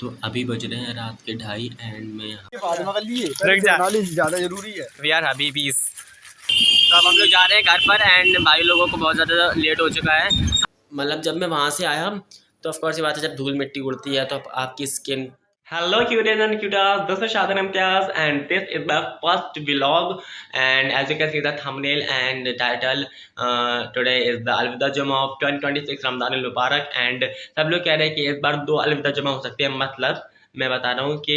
तो अभी बज रहे हैं रात के 2:30 एंड में यहाँ ज़्यादा जरूरी है। We are habibis. तो अब हम लोग जा रहे हैं घर पर एंड भाई लोगों को बहुत ज़्यादा लेट हो चुका है। मतलब जब मैं वहाँ से आया तो ऑफकोर्स ये बात है, जब धूल मिट्टी उड़ती है तो आपकी skin. Hello cuties and cutas, this is Shadan Imtiyaz and this is my first vlog and as you can see the thumbnail and title, today is the Alvida Juma of 2026 Ramzan अल मुबारक। एंड सब लोग कह रहे हैं कि इस बार 2 अलविदा जुमा हो सकती है। मतलब मैं बता रहा हूँ कि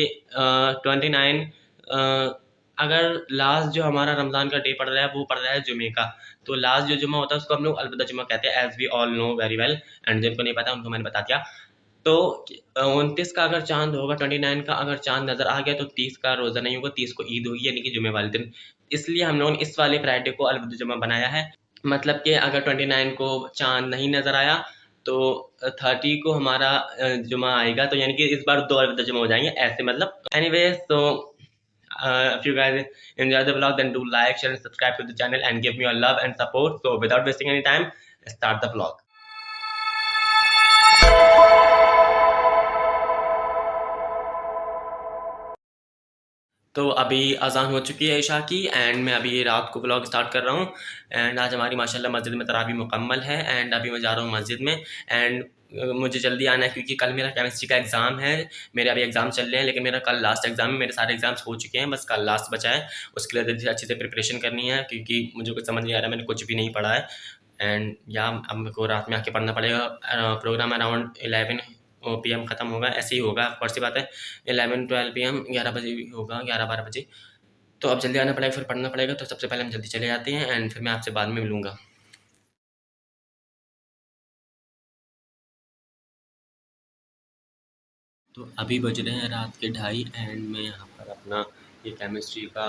29 अगर लास्ट जो हमारा रमज़ान का डे पड़ रहा है वो पड़ रहा है जुमे का, तो लास्ट जो जुमा होता है उसको हम लोग अलविदा जुमा कहते हैं, as we all know very well. And जिनको नहीं पता उनको मैंने बता दिया। तो 29 का अगर चांद होगा, 29 का अगर चांद नज़र आ गया तो 30 का रोज़ा नहीं होगा, 30 को ईद होगी यानी कि जुमे वाले दिन। इसलिए हम लोगों ने इस वाले फ्राइडे को अलविदा जुमा बनाया है। मतलब कि अगर 29 को चांद नहीं नज़र आया तो 30 को हमारा जुमा आएगा, तो यानी कि इस बार 2 अलविदा जुमा हो जाएंगे ऐसे। मतलब एनीवे, तो if you guys enjoy the vlog, then do like, share and subscribe to the channel and give me your love and support. So without wasting any time, start the vlog. तो अभी अज़ान हो चुकी है ईशा की and मैं अभी रात को व्लॉग स्टार्ट कर रहा हूँ। एंड आज हमारी माशाल्लाह मस्जिद में तरावी मुकम्मल है एंड अभी मैं जा रहा हूँ मस्जिद में। एंड मुझे जल्दी आना है क्योंकि कल मेरा केमिस्ट्री का एग्ज़ाम है। मेरे अभी एग्ज़ाम चल रहे हैं लेकिन मेरा कल लास्ट एग्ज़ाम है। मेरे सारे एग्ज़ाम्स हो चुके हैं, बस कल लास्ट बचा है। उसके लिए अच्छे से प्रिपरेशन करनी है क्योंकि मुझे कुछ समझ नहीं आ रहा, मैंने कुछ भी नहीं पढ़ा है। एंड या अब मेरे को रात में आके पढ़ना पड़ेगा। प्रोग्राम अराउंड 11 PM ख़त्म होगा, ऐसे ही होगा, फ़र्ज़ सी बात है। 11-12 PM 11 बजे होगा, 11-12 बजे। तो अब जल्दी आना पड़ेगा, फिर पढ़ना पड़ेगा। तो सबसे पहले हम जल्दी चले जाते हैं एंड फिर मैं आपसे बाद में मिलूँगा। तो अभी बज रहे हैं रात के 2:30 एंड मैं यहाँ पर अपना ये केमिस्ट्री का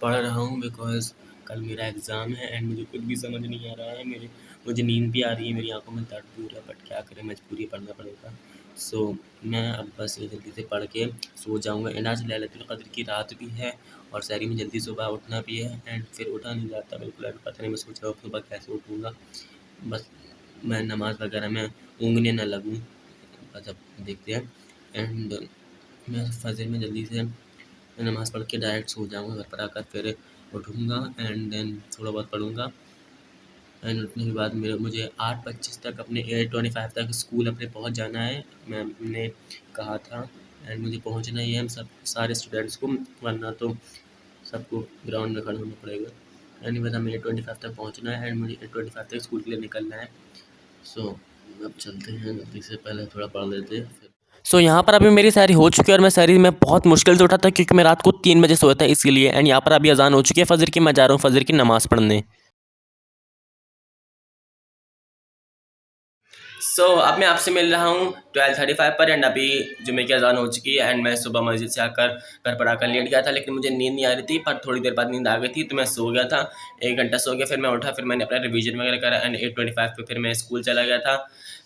पढ़ रहा हूँ बिकॉज़ कल मेरा एग्ज़ाम है एंड मुझे कुछ भी समझ नहीं आ रहा है। मुझे नींद भी आ रही है, मेरी आँखों में दर्द भी हो रहा है, बट क्या करें, मजबूरी पढ़ना पड़ेगा। सो मैं अब बस ये जल्दी से पढ़ के सो जाऊँगा। एंड आज लैलतुल क़द्र की रात भी है और सहरी में जल्दी सुबह उठना भी है एंड फिर उठा नहीं जाता बिल्कुल। एंड पता नहीं मैं सोच रहा हूँ सुबह कैसे उठूँगा, बस मैं नमाज़ वगैरह में ऊँघने ना लगूँ, बस अब देखते हैं। एंड मैं फजर में जल्दी से नमाज़ पढ़ के डायरेक्ट सो जाऊँगा। घर पर आकर फिर उठूँगा एंड देन थोड़ा बहुत पढ़ूँगा। एंड उठने के बाद मुझे 8:25 तक अपने 8:25 तक स्कूल अपने पहुँच जाना है, मैम ने कहा था। एंड मुझे पहुँचना ही है हम सारे स्टूडेंट्स को, वरना तो सबको ग्राउंड में खड़ा होना पड़ेगा। एंड हमें 8:25 तक पहुँचना है एंड मुझे 8:25 तक स्कूल के लिए निकलना है। सो अब चलते हैं, जल्दी से पहले थोड़ा पढ़ लेते हैं फिर। सो यहाँ पर अभी मेरी सहरी हो चुकी है और मैं सहरी में बहुत मुश्किल से उठा था क्योंकि मैं रात को 3 बजे सोया था इसलिए। एंड यहाँ पर अभी अज़ान हो चुकी है फ़जर की, मैं जा रहा हूँ फ़जर की नमाज़ पढ़ने। अब मैं आपसे मिल रहा हूँ 12:35 पर एंड अभी जुमे की अज़ान हो चुकी है एंड मैं सुबह मस्जिद से आकर घर पर आकर लेट गया था, लेकिन मुझे नींद नहीं आ रही थी, पर थोड़ी देर बाद नींद आ गई थी तो मैं सो गया था। 1 घंटा सो गया, फिर मैं उठा, फिर मैंने अपना रिवीजन वगैरह करा एंड 8:25 पे फिर मैं स्कूल चला गया था।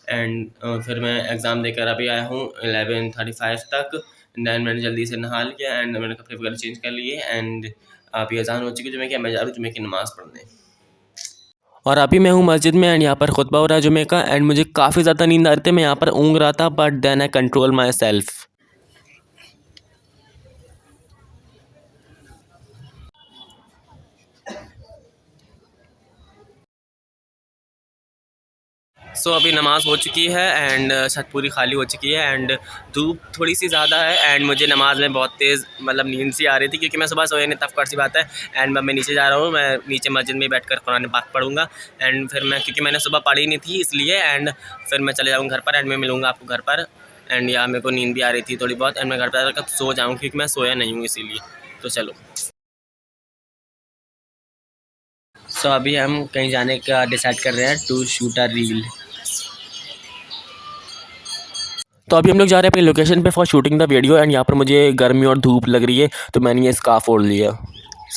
एंड फिर मैं एग्ज़ाम देकर अभी आया हूँ 11:35 तक। दैन मैंने जल्दी से नहा लिया एंड मैंने कपड़े वगैरह चेंज कर लिए एंड अभी अज़ान हो चुकी है जुमे की, मैं जा रहा हूँ जुमे की नमाज़ पढ़ने। और अभी मैं हूँ मस्जिद में एंड यहाँ पर खुतबा हो रहा है जुमे का एंड मुझे काफ़ी ज़्यादा नींद आ रही थी, मैं यहाँ पर ऊँघ रहा था, but then I control myself. अभी नमाज़ हो चुकी है एंड छत पूरी खाली हो चुकी है एंड धूप थोड़ी सी ज़्यादा है एंड मुझे नमाज़ में बहुत तेज़ मतलब नींद सी आ रही थी क्योंकि मैं सुबह सोया नहीं, तब सी बात है। एंड मैं नीचे जा रहा हूँ, मैं नीचे मस्जिद में बैठकर कुरान पाक पढ़ूँगा एंड फिर मैं, क्योंकि मैंने सुबह पढ़ी नहीं थी इसलिए, एंड फिर मैं चले जाऊँगा घर पर एंड मैं मिलूँगा आपको घर पर। एंड यहाँ मेरे को नींद भी आ रही थी थोड़ी बहुत एंड मैं घर पर आकर सो जाऊँ क्योंकि मैं सोया नहीं हूँ इसीलिए। तो चलो, अभी हम कहीं जाने का डिसाइड कर रहे हैं टू शूट अ रील। तो अभी हम लोग जा रहे हैं अपनी लोकेशन पे for shooting the video and यहाँ पर मुझे गर्मी और धूप लग रही है तो मैंने ये स्कार्फ ओढ़ लिया।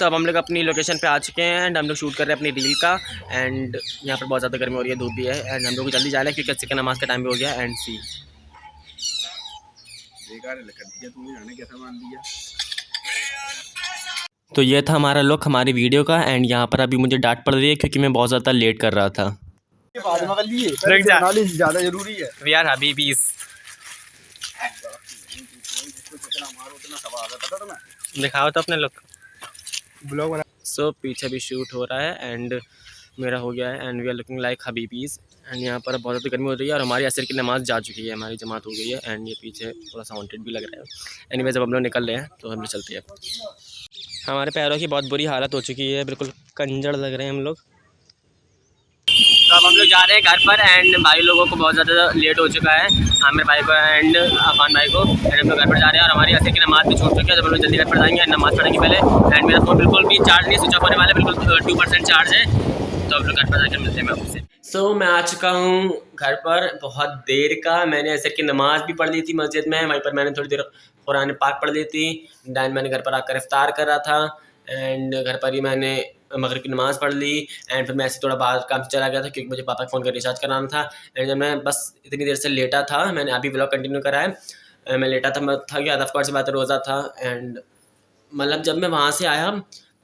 अब हम लोग अपनी लोकेशन पे आ चुके हैं एंड हम लोग शूट कर रहे हैं अपनी रील का। एंड यहाँ पर बहुत ज़्यादा गर्मी हो रही है, धूप भी है एंड हम लोग को जल्दी जाना है क्योंकि सिक्का नमाज का टाइम भी हो गया। एंड सी तो ये था हमारा लुक हमारी वीडियो का एंड यहाँ पर अभी मुझे डांट पड़ रही है क्योंकि मैं बहुत ज़्यादा लेट कर रहा था। ज़्यादा जरूरी है। We are habibis. जिसको जितना मारो उतना सवाल है, पता तुम्हें? दिखाओ तो अपने लोग। ब्लॉग बना। सो पीछे भी शूट हो रहा है एंड मेरा हो गया है and we are looking like habibis. And यहाँ पर बहुत ज़्यादा गर्मी हो रही है और हमारी असर की नमाज़ जा चुकी है, हमारी जमात हो गई है एंड ये पीछे थोड़ा सा हॉन्टेड भी लग रहा है। एनीवे जब हम लोग निकल रहे हैं तो हम लोग चलते हैं। हमारे पैरों की बहुत बुरी हालत हो चुकी है, बिल्कुल कंजर लग रहे हैं हम लोग। तो अब हम लोग जा रहे हैं घर पर एंड भाई लोगों को बहुत ज़्यादा लेट हो चुका है, आमिर भाई को एंड अफान भाई को। एंड हम लोग घर पर जा रहे हैं और हमारी असर की नमाज़ भी छूट चुकी है। जब हम लोग जल्दी घर पर जाएंगे नमाज़ पढ़ेंगे पहले। एंड मेरा फ़ोन बिल्कुल भी चार्ज नहीं, स्विच ऑफ होने वाला है, बिल्कुल 2% चार्ज है। तो हम लोग घर पर जाकर मिलते हैं मैं आपसे। सो मैं आ चुका हूँ घर पर बहुत देर का। मैंने असर की नमाज़ भी पढ़ ली थी मस्जिद में, वहीं पर मैंने थोड़ी देर कुरान पाक पढ़ ली थी। दैन मैंने घर पर आकर इफ्तार कर रहा था एंड घर पर ही मैंने मगरिब की नमाज़ पढ़ ली। एंड फिर मैं ऐसे थोड़ा बाहर काम से चला गया था क्योंकि मुझे पापा के फ़ोन का रिचार्ज कराना था। एंड जब मैं बस इतनी देर से लेटा था, मैंने अभी व्लॉग कंटिन्यू करा है। मैं लेटा था, मैं थक गया था, ऑफ कोर्स बात रोज़ा था। एंड मतलब जब मैं वहाँ से आया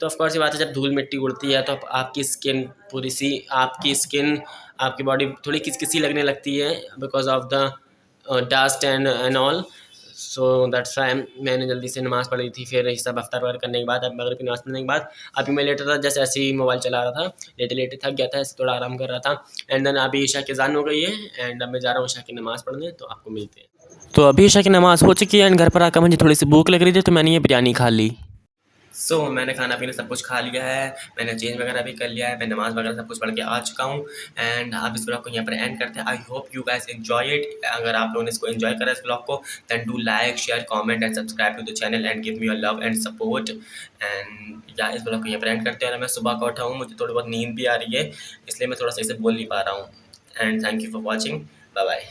तो ऑफ कोर्स ये बात है, जब धूल मिट्टी उड़ती है तो आपकी स्किन पूरी सी आपकी बॉडी थोड़ी किसकिसी लगने लगती है because of the dust and all. So that's why मैंने जल्दी से नमाज़ पढ़ी थी। फिर ये सब अफ्तार वगैरह करने के बाद, अब मगरिब की नमाज़ पढ़ने के बाद अभी मैं लेटा था, जैसे ऐसे ही मोबाइल चला रहा था, लेटे लेटे थक गया था, ऐसे थोड़ा आराम कर रहा था। एंड देन अभी ईशा की अज़ान हो गई है एंड अब मैं जा रहा हूँ ईशा की नमाज़ पढ़ने, तो आपको मिलते हैं। तो अभी ईशा की नमाज़ हो चुकी है एंड घर पर आकर मुझे थोड़ी सी भूख लग रही थी तो मैंने ये बिरयानी खा ली। सो मैंने खाना पीना सब कुछ खा लिया है, मैंने चेंज वगैरह भी कर लिया है, मैं नमाज़ वगैरह सब कुछ पढ़ के आ चुका हूँ। एंड आप इस ब्लॉग को यहाँ पर एंड करते हैं। I hope you guys enjoy it. अगर आप लोगों ने इसको एंजॉय करा इस ब्लॉग को, then do like share comment and subscribe to the channel and give me your love and support. And या इस ब्लॉग को यहाँ पर एंड करते हैं। और मैं सुबह का उठा हूँ, मुझे थोड़ी बहुत नींद भी आ रही है, इसलिए मैं थोड़ा सा इसे बोल नहीं पा रहा हूँ। And thank you for watching, bye bye.